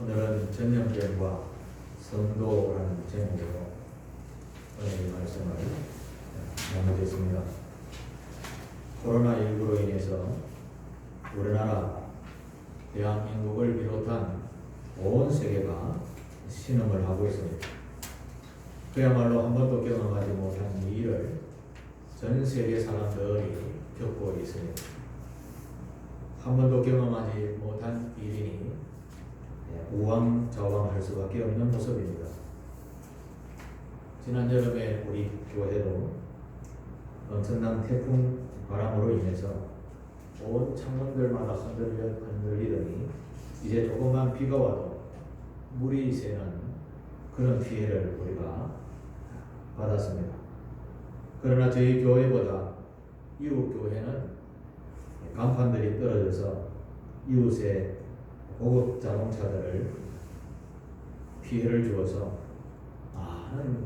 오늘은 전염병과 성도라는 제목으로 오늘 말씀을 나누겠습니다. 코로나19로 인해서 우리나라, 대한민국을 비롯한 온 세계가 신음을 하고 있습니다. 그야말로 한 번도 경험하지 못한 이 일을 전 세계 사람들이 겪고 있습니다. 한 번도 경험하지 못한 일이니 우왕좌왕할 수밖에 없는 모습입니다. 지난 여름에 우리 교회도 엄청난 태풍 바람으로 인해서 온 창문들마다 흔들리더니 이제 조금만 비가 와도 물이 새는 그런 피해를 우리가 받았습니다. 그러나 저희 교회보다 이웃 교회는 간판들이 떨어져서 이웃의 고급 자동차들을 피해를 주어서 많은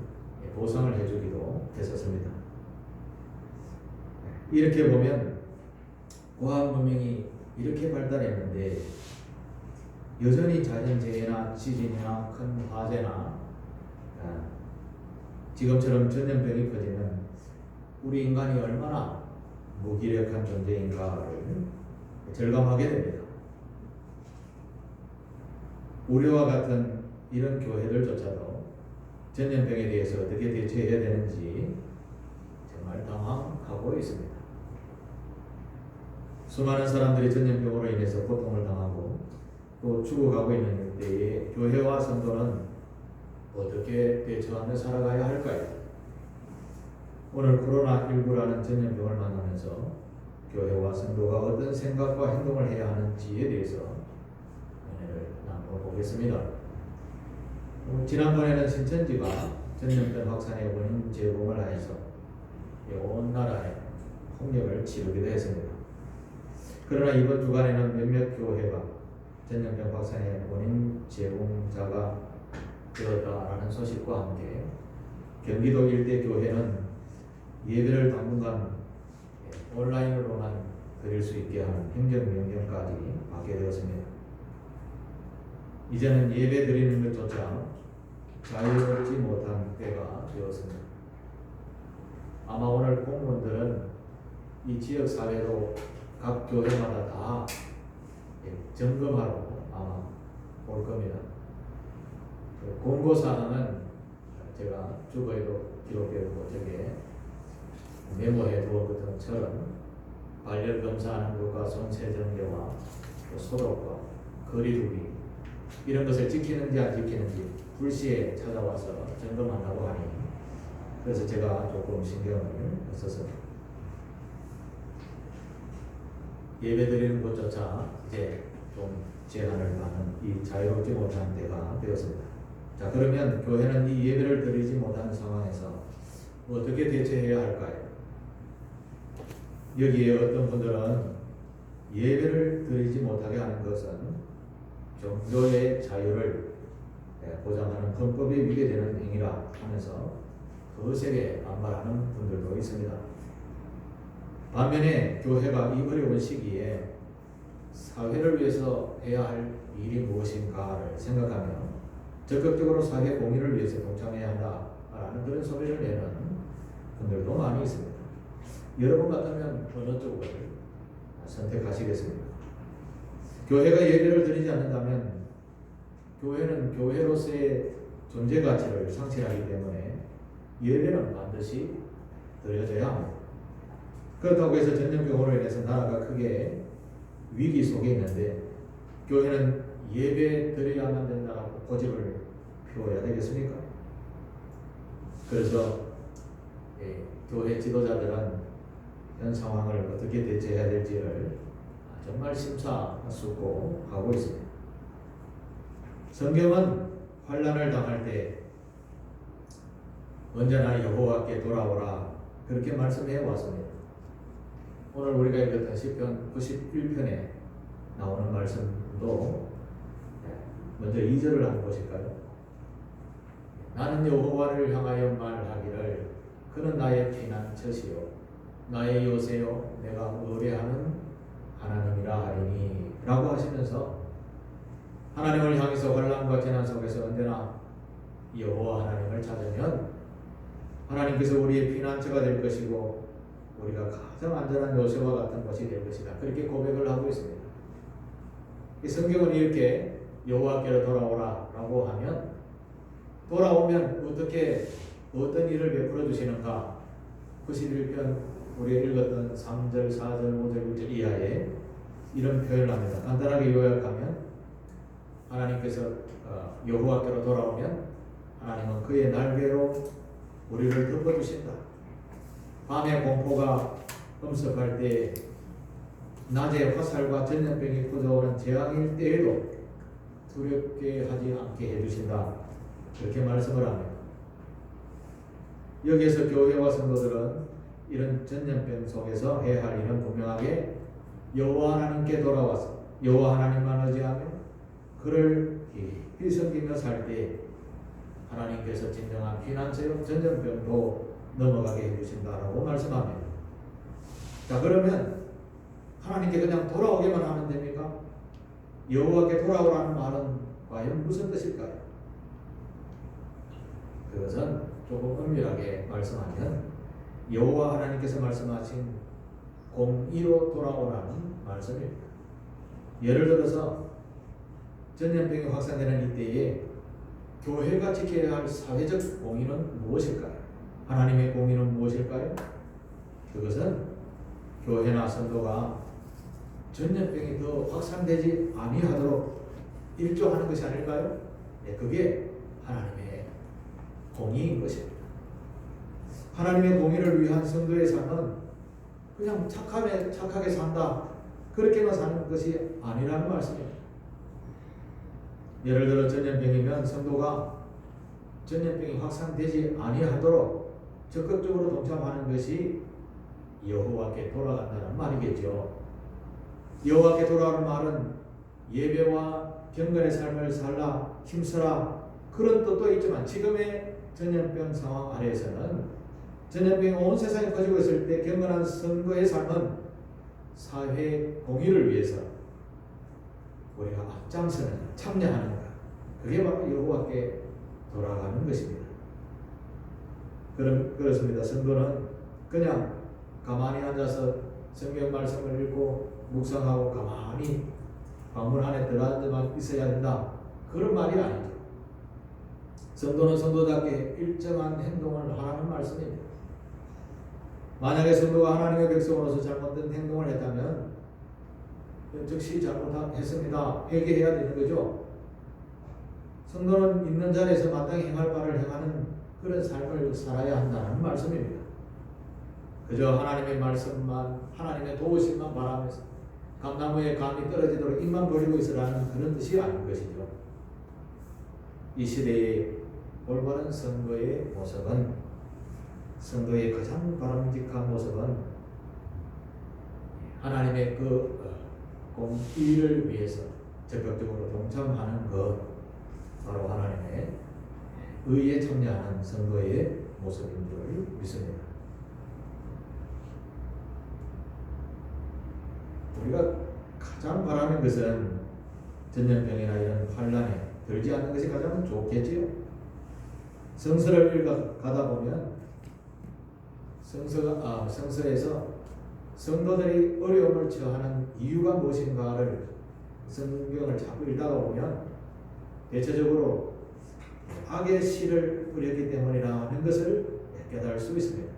보상을 해주기도 했었습니다. 이렇게 보면 과학 문명이 이렇게 발달했는데 여전히 자연재해나 지진이나 큰 화재나 지금처럼 전염병이 퍼지면 우리 인간이 얼마나 무기력한 존재인가를 절감하게 됩니다. 우리와 같은 이런 교회들조차도 전염병에 대해서 어떻게 대처해야 되는지 정말 당황하고 있습니다. 수많은 사람들이 전염병으로 인해서 고통을 당하고 또 죽어가고 있는 때에 교회와 성도는 어떻게 대처하며 살아가야 할까요? 오늘 코로나19라는 전염병을 만나면서 교회와 성도가 어떤 생각과 행동을 해야 하는지에 대해서 은혜를 나눠보겠습니다. 지난번에는 신천지가 전염병 확산의 원인 제공을 하여서 온 나라에 폭력을 치르기도 했습니다. 그러나 이번 주간에는 몇몇 교회가 전염병 확산의 원인 제공자가 되었다라는 소식과 함께 경기도 일대 교회는 예배를 당분간 온라인으로만 드릴 수 있게 하는 행정명령까지 받게 되었습니다. 이제는 예배 드리는 것조차 자유롭지 못한 때가 되었습니다. 아마 오늘 공무원들은 이 지역 사회로 각 교회마다 다 점검하러 아마 올 겁니다. 공고사항은 제가 주거에도 기록되고 저게 메모해 두어 것처럼 발열 검사하는 것과 손세 정제와 소독과 거리두기 이런 것을 지키는지 안 지키는지 불시에 찾아와서 점검한다고 하니 그래서 제가 조금 신경을 썼습니다. 예배 드리는 것조차 이제 좀 제한을 받는 이 자유롭지 못한 때가 되었습니다. 자, 그러면 교회는 이 예배를 드리지 못하는 상황에서 어떻게 대처해야 할까요? 여기에 어떤 분들은 예배를 드리지 못하게 하는 것은 종교의 자유를 보장하는 헌법에 위배되는 행위라 하면서 거세게 반발하는 분들도 있습니다. 반면에 교회가 이 어려운 시기에 사회를 위해서 해야 할 일이 무엇인가를 생각하며 적극적으로 사회 공의를 위해서 동참해야 한다라는 그런 소리를 내는 분들도 많이 있습니다. 여러분 같다면 어느 쪽을 선택하시겠습니까? 교회가 예배를 드리지 않는다면 교회는 교회로서의 존재 가치를 상실하기 때문에 예배는 반드시 드려져야 합니다. 그렇다고 해서 전염병으로 인해서 나라가 크게 위기 속에 있는데 교회는 예배 드려야만 된다고 고집을 피워야 되겠습니까? 그래서 교회 지도자들은 현 상황을 어떻게 대처해야 될지를 정말 심사숙고하고 있습니다. 성경은 환난을 당할 때 언제나 여호와께 돌아오라 그렇게 말씀해 왔습니다. 오늘 우리가 읽었던 시편 91편에 나오는 말씀도 먼저 2절을 한번 보실까요? 나는 여호와를 향하여 말하기를 그는 나의 피난처시요 나의 요새요 내가 의뢰하는 하나님이라 하리니 라고 하시면서 하나님을 향해서 환난과 재난 속에서 언제나 여호와 하나님을 찾으면 하나님께서 우리의 피난처가 될 것이고 우리가 가장 안전한 요새와 같은 것이 될 것이다. 그렇게 고백을 하고 있습니다. 이 성경은 이렇게 여호와께로 돌아오라라고 하면 돌아오면 어떻게 어떤 일을 베풀어 주시는가? 91편 우리가 읽었던 3절, 4절, 5절, 6절 이하에 이런 표현을 합니다. 간단하게 요약하면 하나님께서 여호와께로 돌아오면 하나님은 그의 날개로 우리를 덮어주신다. 밤에 공포가 엄습할 때 낮에 화살과 전염병이 퍼져오는 재앙일 때에도 두렵게 하지 않게 해주신다. 그렇게 말씀을 합니다. 여기에서 교회와 성도들은 이런 전염병 속에서 해야 할 일은 분명하게 여호와 하나님께 돌아와서 여호와 하나님만 의지하며 그를 깊이 섬기며 살 때 하나님께서 진정한 피난처요 전염병도 넘어가게 해주신다라고 말씀합니다. 자, 그러면 하나님께 그냥 돌아오기만 하면 됩니까? 여호와께 돌아오라는 말은 과연 무슨 뜻일까요? 그것은 조금 엄밀하게 말씀하면 여호와 하나님께서 말씀하신 공의로 돌아오라는 말씀입니다. 예를 들어서 전염병이 확산되는 이때에 교회가 지켜야 할 사회적 공의는 무엇일까요? 하나님의 공의는 무엇일까요? 그것은 교회나 성도가 전염병이 더 확산되지 아니하도록 일조하는 것이 아닐까요? 네, 그게 하나님의 공의인 것입니다. 하나님의 공의를 위한 성도의 삶은 그냥 착하게 산다, 그렇게만 사는 것이 아니라는 말씀입니다. 예를 들어 전염병이면 성도가 전염병이 확산되지 아니하도록 적극적으로 동참하는 것이 여호와께 돌아간다는 말이겠죠. 여호와께 돌아오는 말은 예배와 경건의 삶을 살라, 힘쓰라, 그런 뜻도 있지만 지금의 전염병 상황 아래에서는 전염병이 온 세상에 퍼지고 있을 때 경건한 성도의 삶은 사회 공의를 위해서 우리가 앞장서는, 참여하는 것, 그게 바로 여호와께 돌아가는 것입니다. 그렇습니다. 성도는 그냥 가만히 앉아서 성경 말씀을 읽고 묵상하고 가만히 방문 안에 들어앉아만 있어야 된다, 그런 말이 아니죠. 성도는 성도답게 일정한 행동을 하라는 말씀입니다. 만약에 성도가 하나님의 백성으로서 잘못된 행동을 했다면 즉시 잘못했습니다, 회개해야 되는 거죠. 성도는 있는 자리에서 마땅히 행할 바를 행하는 그런 삶을 살아야 한다는 말씀입니다. 그저 하나님의 말씀만, 하나님의 도우심만 바라면서 감나무에 감이 떨어지도록 입만 벌리고 있으라는 그런 뜻이 아닌 것이죠. 이 시대의 올바른 성도의 모습은, 성도의 가장 바람직한 모습은 하나님의 그 공의를 위해서 적극적으로 동참하는 것, 바로 하나님의 의에 참여하는 성도의 모습인 줄 믿습니다. 우리가 가장 바라는 것은 전염병이나 이런 환난에 들지 않는 것이 가장 좋겠지요. 성서를 읽어가다 보면 성서에서 성도들이 어려움을 처하는 이유가 무엇인가를 성경을 자꾸 읽다가 보면 대체적으로 악의 씨를 뿌렸기 때문이라는 것을 깨달을 수 있습니다.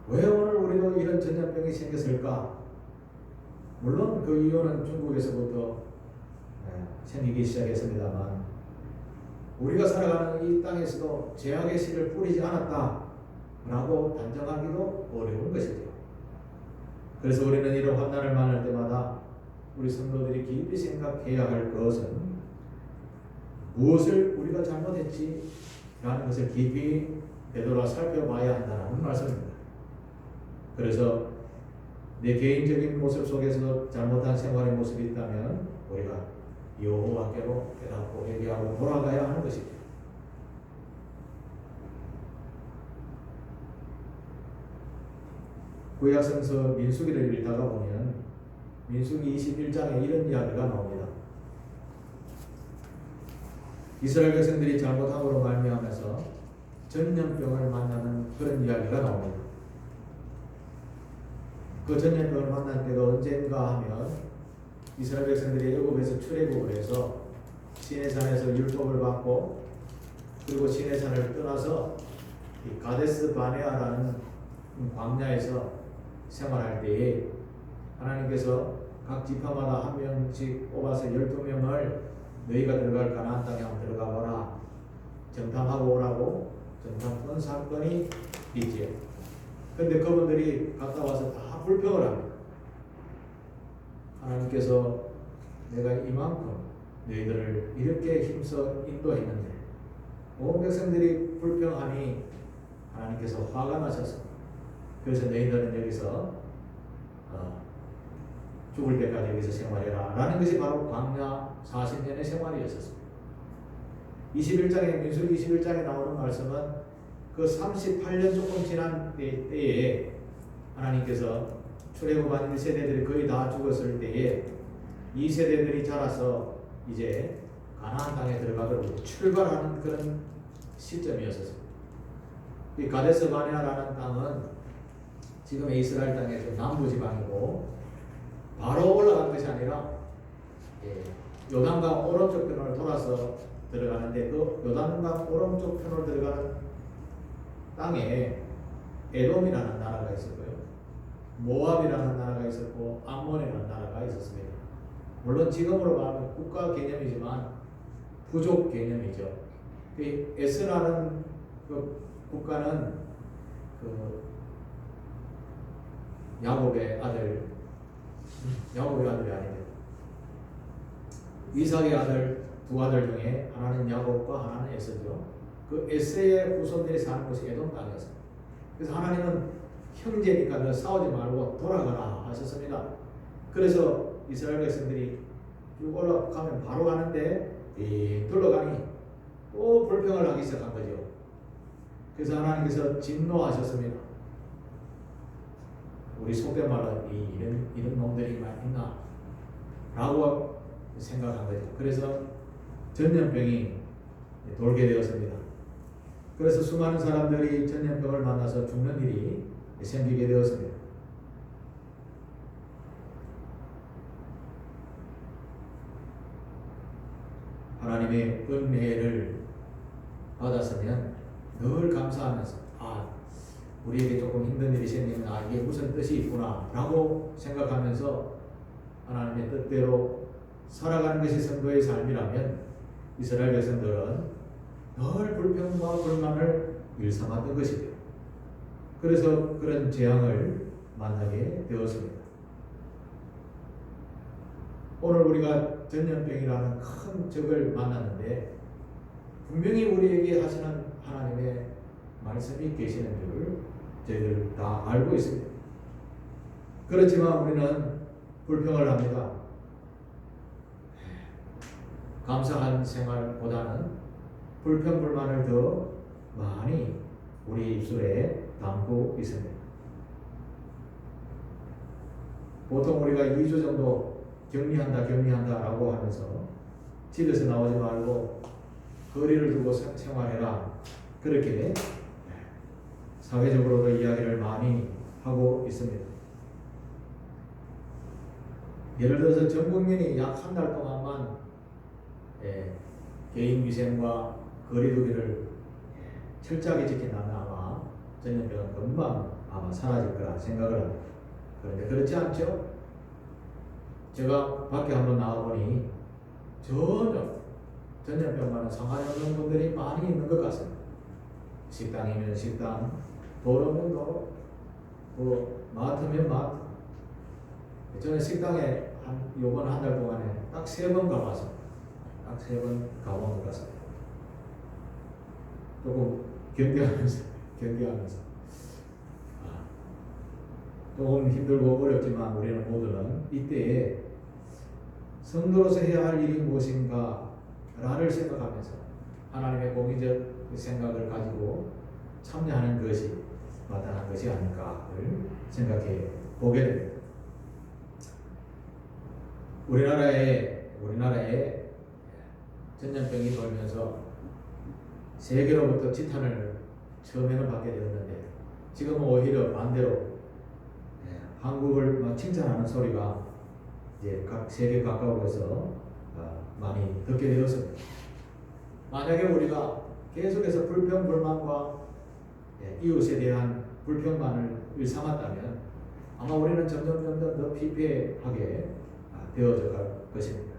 왜 오늘 우리도 이런 전염병이 생겼을까? 물론 그 이유는 중국에서부터 생기기 시작했습니다만 우리가 살아가는 이 땅에서도 죄악의 씨를 뿌리지 않았다라고 단정하기도 어려운 것이죠. 그래서 우리는 이런 환난을 만날 때마다 우리 성도들이 깊이 생각해야 할 것은 무엇을 우리가 잘못했지? 라는 것을 깊이 되돌아 살펴봐야 한다는 말씀입니다. 그래서 내 개인적인 모습 속에서 잘못한 생활의 모습이 있다면 우리가 여호와께로 깨닫고 회개하고 돌아가야 하는 것입니다. 구약성서 민수기를 읽다가 보면 민수기 21장에 이런 이야기가 나옵니다. 이스라엘 백성들이 잘못함으로 말미암아서 전염병을 만나는 그런 이야기가 나옵니다. 그 전염병을 만날 때가 언젠가 하면 이스라엘 백성들이 애굽에서 출애굽을 해서 시내산에서 율법을 받고 그리고 시내산을 떠나서 이 가데스 바네아라는 광야에서 생활할 때에 하나님께서 각 지파마다 한 명씩 뽑아서 12명을 너희가 들어갈 가나안 땅에 한번 들어가 보라 정탐하고 오라고 정탐꾼 사건이 있지요. 그런데 그분들이 갔다 와서 다 불평을 합니다. 하나님께서 내가 이만큼 너희들을 이렇게 힘써 인도했는데 온 백성들이 불평하니 하나님께서 화가 나셔서 그래서 너희들은 여기서 죽을 때까지 여기서 생활해라 라는 것이 바로 광야 40년의 생활이었습니다. 21장에 민수기 21장에 나오는 말씀은 그 38년 조금 지난 때에 하나님께서 출애굽한 1세대들이 거의 다 죽었을 때에 2세대들이 자라서 이제 가나안 땅에 들어가도록 출발하는 그런 시점이었습니다. 이 가데스 바네아라는 땅은 지금의 이스라엘 땅의 남부 지방이고 바로 올라간 것이 아니라 요단강 오른쪽 편을 돌아서 들어가는데 그 요단강 오른쪽 편으로 들어가는 땅에 에돔이라는 나라가 있었고요. 모압이라는 나라가 있었고 암몬이라는 나라가 있었습니다. 물론 지금으로 말하면 국가 개념이지만 부족 개념이죠. 그 에스라는 그 국가는 그 야곱의 아들이 아닌데 이삭의 아들 두 아들 중에 하나는 야곱과 하나는 에서죠. 그 에서의 후손들이 사는 곳이 에돔 땅이었습니다. 그래서 하나님은 형제니까 너 싸우지 말고 돌아가라 하셨습니다. 그래서 이스라엘 백성들이 쭉 올라가면 바로 가는데 둘러가니 또 불평을 하기 시작한 거죠. 그래서 하나님께서 진노하셨습니다. 우리 속된 말로 이런 놈들이 있나 라고 생각한 거죠. 그래서 전염병이 돌게 되었습니다. 그래서 수많은 사람들이 전염병을 만나서 죽는 일이 생기게 되었습니다. 하나님의 은혜를 받았으면 늘 감사하면서 우리에게 조금 힘든 일이 생기면 이게 무슨 뜻이 있구나 라고 생각하면서 하나님의 뜻대로 살아가는 것이 성도의 삶이라면 이스라엘 백성들은 늘 불평과 불만을 일삼았던 것이죠. 그래서 그런 재앙을 만나게 되었습니다. 오늘 우리가 전염병이라는 큰 적을 만났는데 분명히 우리에게 하시는 하나님의 말씀이 계시는 줄 저희들 다 알고 있습니다. 그렇지만 우리는 불평을 합니다. 감사한 생활보다는 불평 불만을 더 많이 우리 입술에 담고 있습니다. 보통 우리가 2주 정도 격리한다 라고 하면서 집에서 나오지 말고 거리를 두고 생활해라 그렇게 사회적으로도 이야기를 많이 하고 있습니다. 예를 들어서 전 국민이 약 한 달 동안만 개인 위생과 거리두기를 철저하게 지킨다면 아마 전염병은 금방 아마 사라질 거라 생각을 합니다. 그런데 그렇지 않죠? 제가 밖에 한번 나와보니 전혀 전염병과는 상관이 없는 분들이 많이 있는 것 같습니다. 식당이면 식당, 도로면 도로, 마트면 마트. 저는 식당에 요번 한 달 동안에 딱 3번 가봤습니다. 딱 3번 가본 것 같습니다. 조금 견뎌하면서 조금 힘들고 어렵지만 우리는 모두는 이때에 성도로서 해야 할 일이 무엇인가 라를 생각하면서 하나님의 공의적 생각을 가지고 참여하는 것이 마땅한 것이 아닐까를 생각해 보게 됩니다. 우리나라에 전염병이 돌면서 세계로부터 지탄을 처음에는 받게 되었는데 지금은 오히려 반대로 한국을 막 칭찬하는 소리가 이제 각 세계 각국에서 많이 듣게 되었습니다. 만약에 우리가 계속해서 불평불만과 이웃에 대한 불평만을 일삼았다면 아마 우리는 점점 더 피폐하게 되어져 갈 것입니다.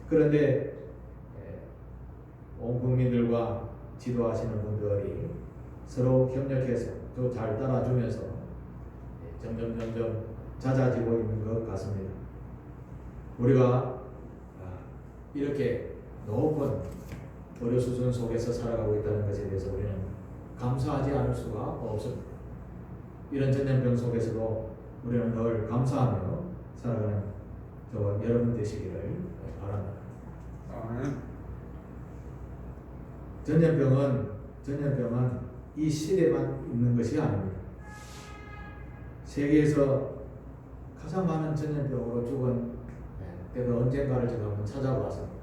그런데 온 국민들과 지도하시는 분들이 서로 협력해서 또 잘 따라주면서 점점 잦아지고 있는 것 같습니다. 우리가 이렇게 높은 의료 수준 속에서 살아가고 있다는 것에 대해서 우리는 감사하지 않을 수가 없습니다. 이런 전염병 속에서도 우리는 늘 감사하며 살아가는 저와 여러분 되시기를 바랍니다. 전염병은 이 시대만 있는 것이 아닙니다. 세계에서 가장 많은 전염병으로 죽은 때가 언젠가를 제가 한번 찾아봤습니다.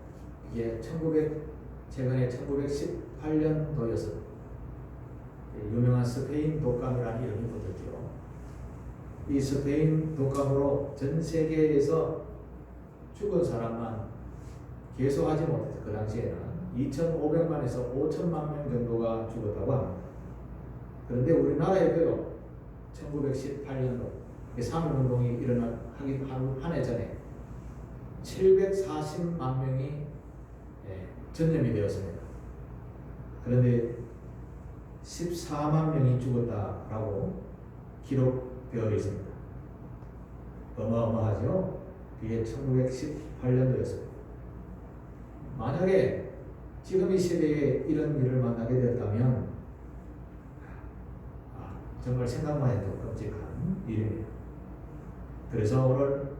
이게 최근에 1918년도였습니다. 유명한 스페인 독감이라는 이름이 붙었죠. 이 스페인 독감으로 전 세계에서 죽은 사람만 계속하지 못해서 그 당시에는 2,500만에서 5천만 명 정도가 죽었다고 합니다. 그런데 우리나라에도요, 1918년도 상업운동이 일어나기 한 해 전에 740만 명이 전염이 되었습니다. 그런데 14만 명이 죽었다라고 기록되어 있습니다. 어마어마하죠? 그게 1918년도였습니다. 만약에 지금 이 시대에 이런 일을 만나게 되었다면 정말 생각만 해도 끔찍한 일입니다. 그래서 오늘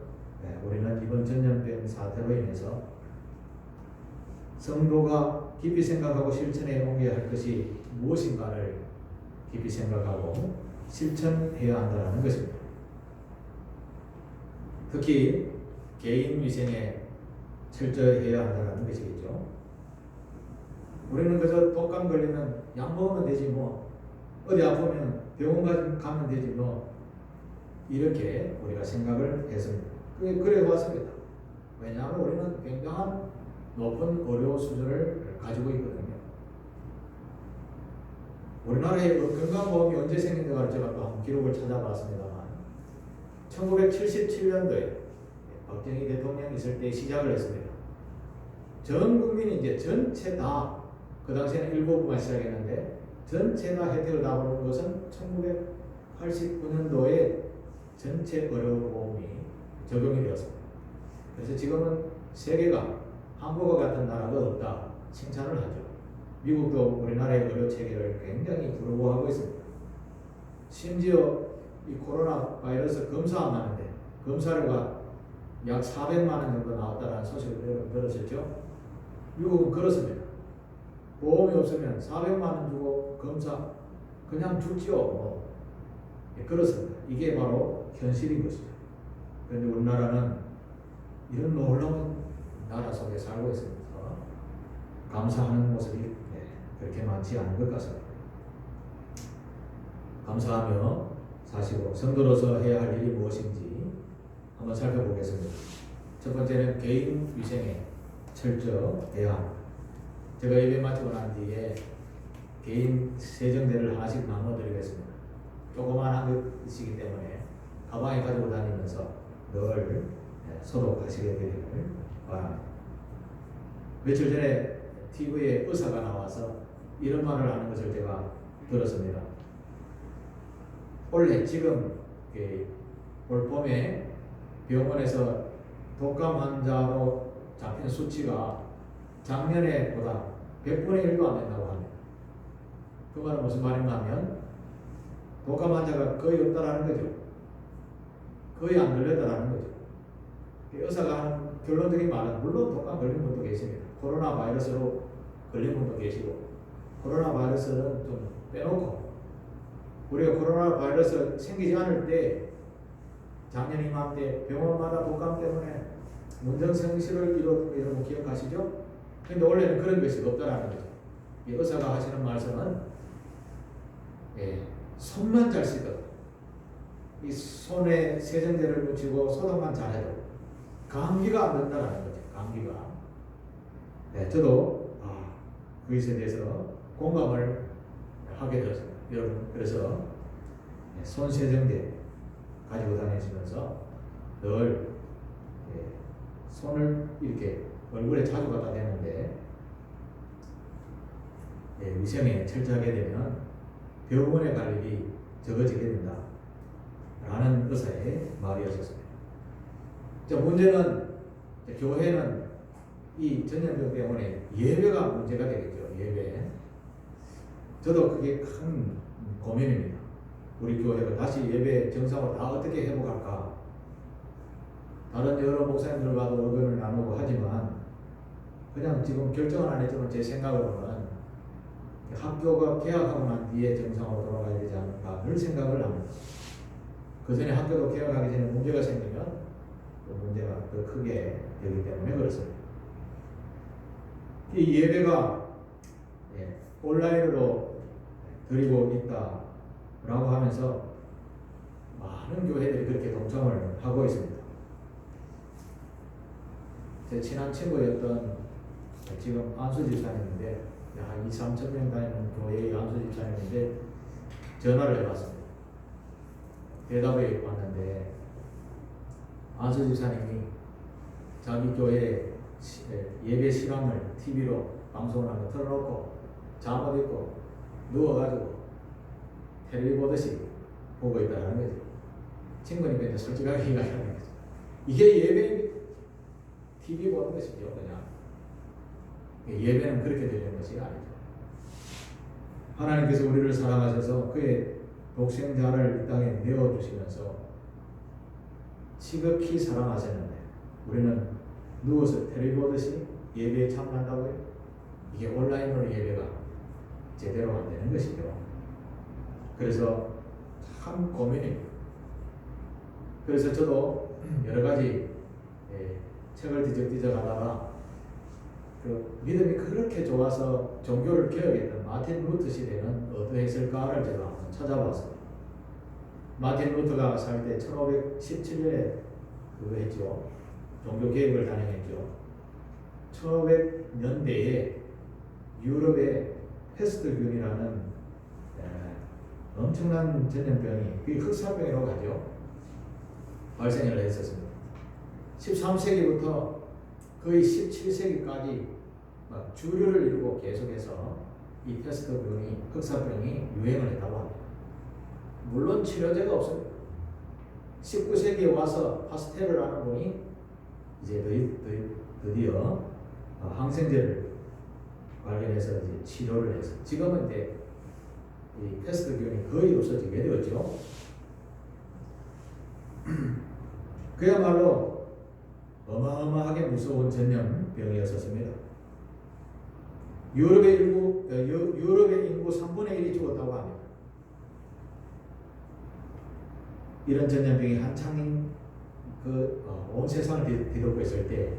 우리는 이번 전염병 사태로 인해서 성도가 깊이 생각하고 실천해 옮겨야 할 것이 무엇인가를 깊이 생각하고 실천해야 한다는 것입니다. 특히 개인 위생에 철저해야 한다는 것이겠죠. 우리는 그저 독감 걸리면 약 먹으면 되지 뭐, 어디 아프면 병원 가면 되지 뭐, 이렇게 우리가 생각을 했습니다. 그래 왔습니다. 왜냐하면 우리는 굉장한 높은 의료 수준을 가지고 있거든요. 우리나라의 건강보험이 언제 생긴가 제가 또 한번 기록을 찾아봤습니다만 1977년도에 박정희 대통령이 있을 때 시작을 했습니다. 전 국민이 이제 전체 다, 그 당시에는 일부만 시작했는데 전체 다 혜택을 다 보는 것은 1989년도에 전체 의료보험이 적용이 되었습니다. 그래서 지금은 세계가 한국과 같은 나라가 없다 칭찬을 하죠. 미국도 우리나라의 의료 체계를 굉장히 부러워하고 있습니다. 심지어 이 코로나 바이러스 검사만 하는데 검사료가 약 400만 원 정도 나왔다는 소식을 들으셨죠? 미국은 그렇습니다. 보험이 없으면 400만 원 주고 검사 그냥 죽지요. 그렇습니다. 이게 바로 현실인 것이죠. 그런데 우리나라는 이런 놀라운 나라 속에 살고 있습니다. 감사하는 모습이 그렇게 많지 않은 것 같습니다. 감사하며 사시고 성도로서 해야 할 일이 무엇인지 한번 살펴보겠습니다. 첫 번째는 개인 위생에 철저해야 합니다. 제가 예배 마치고 난 뒤에 개인 세정제를 하나씩 나눠드리겠습니다. 조그만한 것이기 때문에 가방에 가지고 다니면서 늘 소독하시게 되기를 바랍니다. 며칠 전에 TV에 의사가 나와서 이런 말을 하는 것을 제가 들었습니다. 원래 지금 올 봄에 병원에서 독감 환자로 잡힌 수치가 작년에 보다 100분의 1도 안 된다고 합니다. 그 말은 무슨 말인가 하면 독감 환자가 거의 없다라는 거죠. 거의 안 걸렸다라는 거죠. 의사가 하는 결론적인 말은 물론 독감 걸린 분도 계십니다. 코로나 바이러스로 걸린 분도 계시고 코로나 바이러스는 좀 빼놓고 우리가 코로나 바이러스 생기지 않을 때 작년 이맘때 병원마다 독감 때문에 문정성실을 이뤘던 거 여러분 기억하시죠? 근데 원래는 그런 것이 없다라는 거죠. 이 의사가 하시는 말씀은 손만 잘 씻어도, 이 손에 세정제를 묻히고 소독만 잘해도 감기가 안 된다는 거죠. 감기가. 저도 그것에 대해서 공감을 하게 되었습니다. 여러분, 그래서 손 세정제 가지고 다니시면서 늘 손을 이렇게 얼굴에 자주 갖다 대는데 위생에 철저하게 되면 병원에 갈 일이 적어지게 된다 라는 의사의 말이었습니다. 문제는 교회는 이 전염병 때문에 예배가 문제가 되겠죠. 예배. 저도 그게 큰 고민입니다. 우리 교회가 다시 예배 정상으로 다 어떻게 회복할까. 다른 여러 목사님들과도 의견을 나누고 하지만 그냥 지금 결정은 안 했지만 제 생각으로는 학교가 개학하고 난 뒤에 정상으로 돌아가야 되지 않을까 늘 생각을 합니다. 그 전에 학교도 개학하기 전에 문제가 생기면 그 문제가 더 크게 되기 때문에 그렇습니다. 이 예배가 온라인으로 드리고 있다라고 하면서 많은 교회들이 그렇게 동참을 하고 있습니다. 제 친한 친구였던 지금 안수 집사님인데 한 2-3천 명 다니는 교회의 안수 집사님인데 전화를 해봤습니다. 대답이 왔는데 안수 집사님이 자기 교회 예배 시간을 TV로 방송을 하면 틀어놓고 잠옷 입고 누워가지고 텔레비 보듯이 보고 있다는 거죠. 친구니까 이제 솔직하게 이야기하는 거죠. 이게 예배 TV 보는 것이죠. 그냥 예배는 그렇게 되는 것이 아니죠. 하나님께서 우리를 사랑하셔서 그의 독생자를 이 땅에 내어주시면서 지극히 사랑하셨는데 우리는 누워서 텔레비 보듯이 예배에 참여한다고요? 이게 온라인으로 예배가 제대로 안 되는 것이죠. 그래서 참 고민입니다. 그래서 저도 여러 가지 책을 뒤적뒤적 하다가 그 믿음이 그렇게 좋아서 종교를 개혁했던 마틴 루터 시대는 어떠했을까를 제가 한번 찾아봤습니다. 마틴 루터가 살 때 1517년에 그거 했죠. 종교 개혁을 단행했죠. 1500년대에 유럽의 패스트균이라는 엄청난 전염병이 그게 흑사병이라고 하죠. 발생을 했었습니다. 13세기부터 거의 17세기까지 주류를 이루고 계속해서 이 패스트균이 흑사병이 유행을 했다고 합니다. 물론 치료제가 없습니다. 19세기에 와서 파스텔르라는 분이 이제 드디어 항생제를 발견해서 이제 치료를 해서 지금은 이제 이 패스트균이 거의 없어지게 되었죠. 그야말로 어마어마하게 무서운 전염병이었습니다. 유럽의 인구 3분의 1이 죽었다고 합니다. 이런 전염병이 한창 온 세상을 뒤덮고 있을 때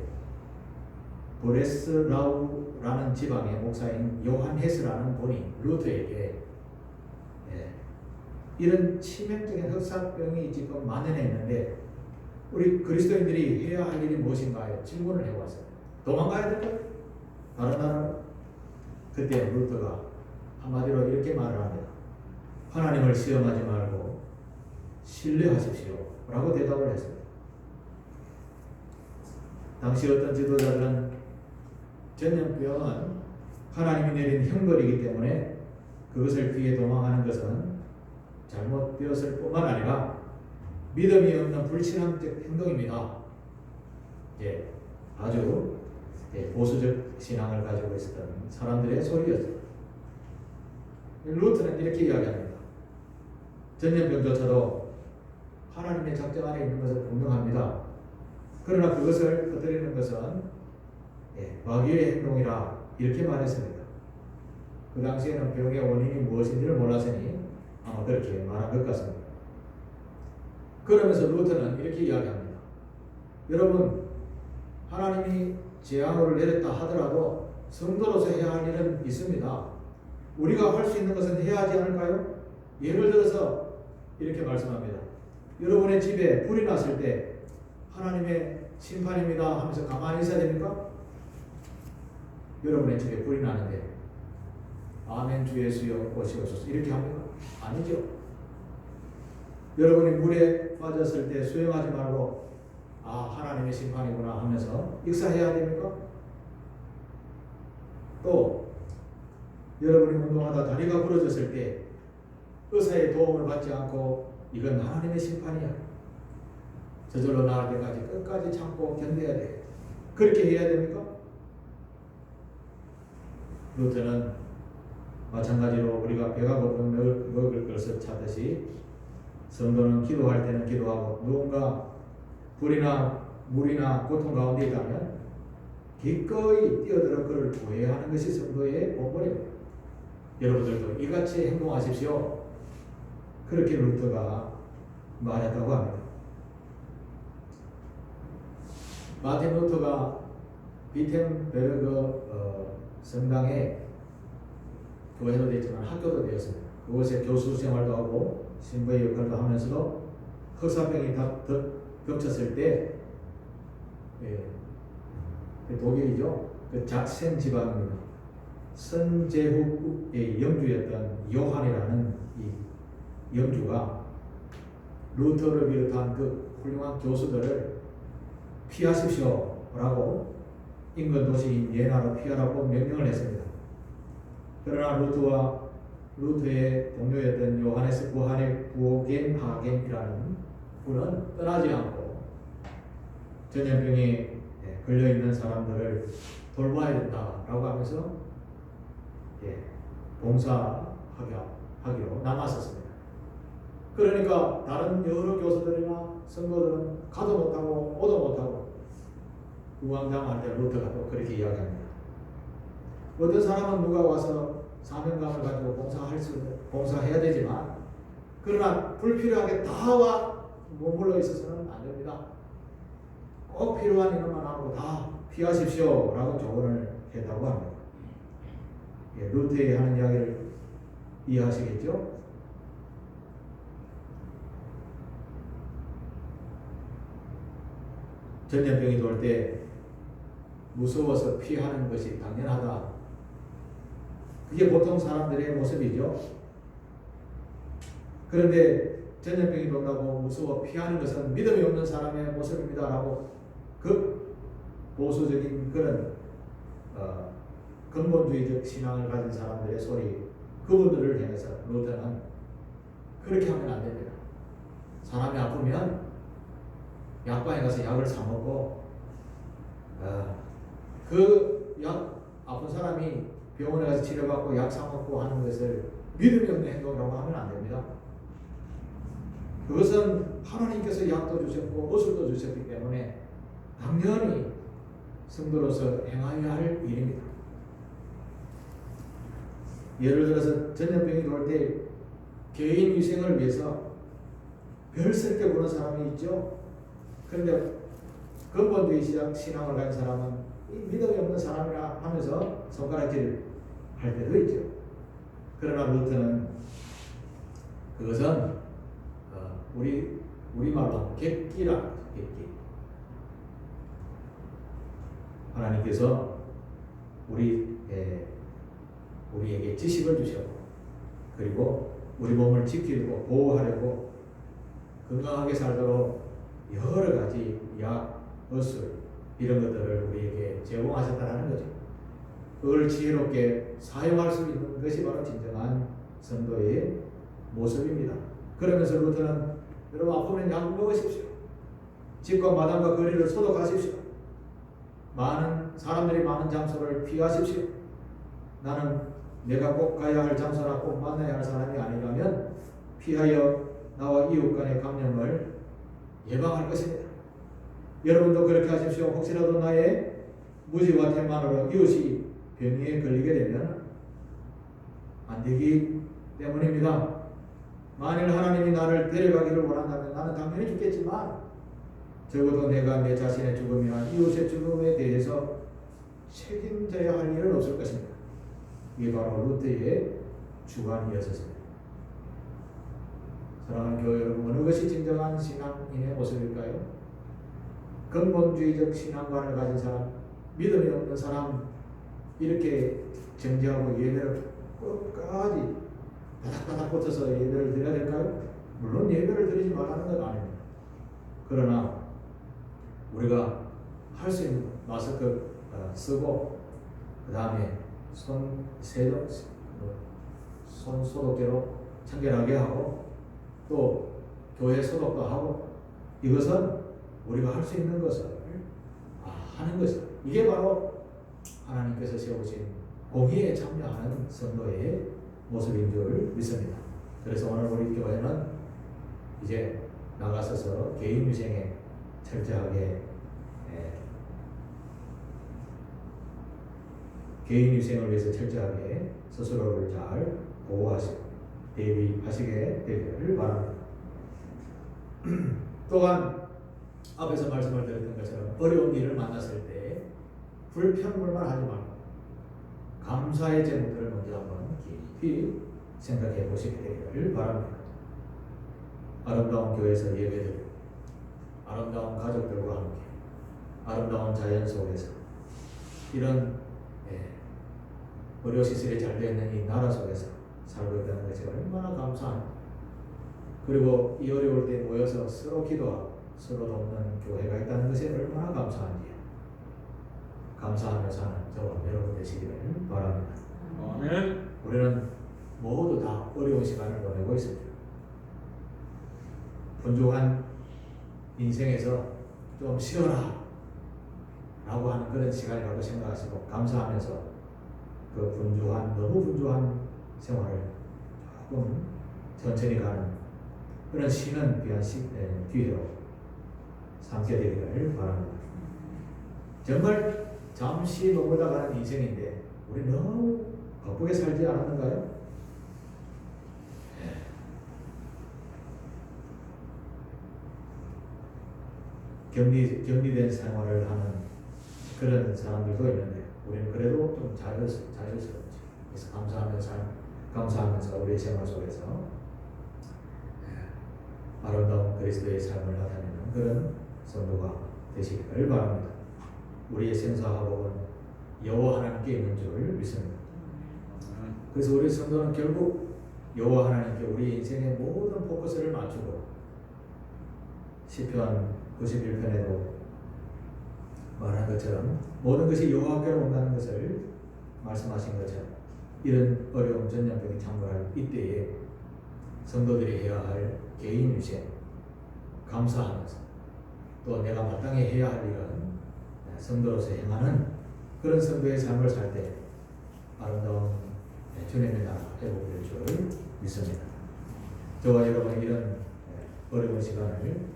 브레슬라우라는 지방의 목사인 요한 헤스라는 분이 루터에게 이런 치명적인 흑사병이 지금 만연해 있는데 우리 그리스도인들이 해야 할 일이 무엇인가요? 질문을 해왔어요. 도망가야 될까요? 다른 나라로? 그때 루터가 한마디로 이렇게 말을 합니다. 하나님을 시험하지 말고 신뢰하십시오 라고 대답을 했습니다. 당시 어떤 지도자들은 전염병은 하나님이 내린 형벌이기 때문에 그것을 피해 도망하는 것은 잘못되었을 뿐만 아니라 믿음이 없는 불신앙적 행동입니다. 아주 보수적 신앙을 가지고 있었던 사람들의 소리였죠. 루터는 이렇게 이야기합니다. 전염병조차도 하나님의 작정 안에 있는 것은 분명합니다. 그러나 그것을 퍼뜨리는 것은 마귀의 행동이라 이렇게 말했습니다. 그 당시에는 병의 원인이 무엇인지를 몰랐으니 아마 그렇게 말한 것 같습니다. 그러면서 루터는 이렇게 이야기합니다. 여러분, 하나님이 재앙을 내렸다 하더라도 성도로서 해야 할 일은 있습니다. 우리가 할 수 있는 것은 해야 하지 않을까요? 예를 들어서 이렇게 말씀합니다. 여러분의 집에 불이 났을 때 하나님의 심판입니다 하면서 가만히 있어야 됩니까? 여러분의 집에 불이 나는데 아멘 주 예수여 오시옵소서 이렇게 합니까? 아니죠. 여러분이 물에 빠졌을 때 수영하지 말고 하나님의 심판이구나 하면서 익사해야 됩니까? 또 여러분이 운동하다 다리가 부러졌을 때 의사의 도움을 받지 않고 이건 하나님의 심판이야, 저절로 나을 때까지 끝까지 참고 견뎌야 돼, 그렇게 해야 됩니까? 루터는 마찬가지로 우리가 배가 고프면 먹을 것을 찾듯이 성도는 기도할 때는 기도하고 누군가 불이나 물이나 고통 가운데 있다면 기꺼이 뛰어들어 그를 구해하는 것이 성도의 본분입니다. 여러분들도 이같이 행동하십시오. 그렇게 루터가 말했다고 합니다. 마틴 루터가 비텐베르그 성당에 교회도 됐지만 학교도 되었습니다. 그곳에 교수 생활도 하고 신부의 역할도 하면서도 흑사병이 겹쳤을 때 독일이죠. 그 작센 지방입니다. 선제후의 영주였던 요한이라는 이 영주가 루터를 비롯한 그 훌륭한 교수들을 피하십시오 라고 인근 도시인 예나로 피하라고 명령을 했습니다. 그러나 루터의 동료였던 요하네스 부호겐하겐이라는 분은 떠나지 않고 전염병에 걸려있는 사람들을 돌봐야 된다라고 하면서 봉사하기로 남았었습니다. 그러니까 다른 여러 교수들이나 성도들은 가도 못하고 오도 못하고 우왕좌왕할 때 루터가 또 그렇게 이야기합니다. 어떤 사람은 누가 와서 사명감을 가지고 봉사해야 되지만 그러나 불필요하게 다 머물러 있어서는 안 됩니다. 꼭 필요한 일만 하고 다 피하십시오 라고 조언을 했다고 합니다. 루터의 하는 이야기를 이해하시겠죠? 전염병이 돌 때 무서워서 피하는 것이 당연하다. 그게 보통 사람들의 모습이죠. 그런데 전염병이 돈다고 무서워 피하는 것은 믿음이 없는 사람의 모습입니다 라고 그 보수적인 그런 근본주의적 신앙을 가진 사람들의 소리, 그분들을 향해서 루터는 그렇게 하면 안 됩니다. 사람이 아프면 약방에 가서 약을 사 먹고 그 약 아픈 사람이 병원에 가서 치료받고 약 사 먹고 하는 것을 믿음이 없는 행동이라고 하면 안 됩니다. 그것은 하나님께서 약도 주셨고 의술도 주셨기 때문에 당연히 성도로서 행하여야 할 일입니다. 예를 들어서 전염병이 돌 때 개인 위생을 위해서 별스럽게 보는 사람이 있죠. 그런데 근본주의 신앙을 가진 사람은 믿음이 없는 사람이라 하면서 손가락질을 할 때도 있죠. 그러나 루터는 그것은 우리말로 객기라 객기. 하나님께서 우리에게 지식을 주셨고 그리고 우리 몸을 지키고 보호하려고 건강하게 살도록 여러 가지 약, 의술 이런 것들을 우리에게 제공하셨다는 거죠. 그걸 지혜롭게 사용할 수 있는 것이 바로 진정한 성도의 모습입니다. 그러면서 루터는 여러분 아프면 약 먹으십시오. 집과 마당과 거리를 소독하십시오. 많은 사람들이 많은 장소를 피하십시오. 나는 내가 꼭 가야 할 장소나 꼭 만나야 할 사람이 아니라면 피하여 나와 이웃 간의 감염을 예방할 것입니다. 여러분도 그렇게 하십시오. 혹시라도 나의 무지와 태만으로 이웃이 병에 걸리게 되면 안 되기 때문입니다. 만일 하나님이 나를 데려가기를 원한다면 나는 당연히 죽겠지만 적어도 내가 내 자신의 죽음이나 이웃의 죽음에 대해서 책임져야 할 일은 없을 것입니다. 이게 바로 루터의 주관이었습니다. 사랑하는 교회 여러분, 어느 것이 진정한 신앙인의 모습일까요? 근본주의적 신앙관을 가진 사람, 믿음이 없는 사람, 이렇게 정죄하고 예배를 끝까지 바닥바닥 붙어서 예배를 드려야 될까요? 물론 예배를 드리지 말라는 건 아닙니다. 그러나 우리가 할 수 있는 마스크 쓰고 그 다음에 손 소독제로 청결하게 하고 또 교회 소독도 하고, 이것은 우리가 할 수 있는 것을 하는 것이다. 이게 바로 하나님께서 세우신 공의에 참여하는 성도의 모습인 줄 믿습니다. 그래서 오늘 우리 교회는 이제 나가서서 개인 위생에 철저하게 개인 위생을 위해서 철저하게 스스로를 잘 보호하시고 대비하시게 되기를 바랍니다. 또한 앞에서 말씀을 드렸던 것처럼 어려운 일을 만났을 때 불평불만 하지 말고 감사의 제목들을 먼저 한번 깊이 생각해 보시게 되기를 바랍니다. 아름다운 교회에서 예배드리고 아름다운 가족들과 함께 아름다운 자연 속에서 이런 의료 시설이 잘 되어 있는 이 나라 속에서 살고 있다는 것이 얼마나 감사합니다. 그리고 이 어려울 때 모여서 서로 기도하고 서로 돕는 교회가 있다는 것이 얼마나 감사한지요. 감사하며 사는 저와 여러분 되시기를 바랍니다. 아멘. 우리는 모두 다 어려운 시간을 보내고 있습니다. 분주한 인생에서 좀 쉬어라 라고 하는 그런 시간이라고 생각하시고 감사하면서 그 너무 분주한 생활을 조금 천천히 가는 그런 쉬는 귀한 기회로 삼게 되기를 바랍니다. 정말 잠시 머물다 가는 인생인데 우리 너무 바쁘게 살지 않았는가요? 격리된 생활을 하는 그런 사람들도 있는데 우리는 그래도 좀 자유스럽지. 그래서 감사하면서 우리의 생활 속에서 아름다운 그리스도의 삶을 나타내는 그런 성도가 되시기를 바랍니다. 우리의 생사화복은 여호와 하나님께 있는 줄 믿습니다. 그래서 우리 성도는 결국 여호와 하나님께 우리 인생의 모든 포커스를 맞추고 시편 91편에도 말한 것처럼 모든 것이 여호와께로 온다는 것을 말씀하신 것처럼 이런 어려움 전염병이 창궐할 이때에 성도들이 해야 할 개인 위생 감사하면서 또 내가 마땅히 해야 할 일은 성도로서 행하는 그런 성도의 삶을 살 때 아름다운 주님의 나라 회복될 줄 믿습니다. 저와 여러분 이런 어려운 시간을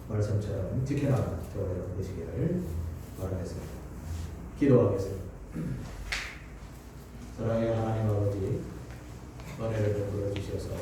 말씀처럼 지켜나가는 저와 여러분 되시기를 바라겠습니다. 기도하겠습니다. 사랑의 하나님 아버지, 은혜를 베풀어 주셔서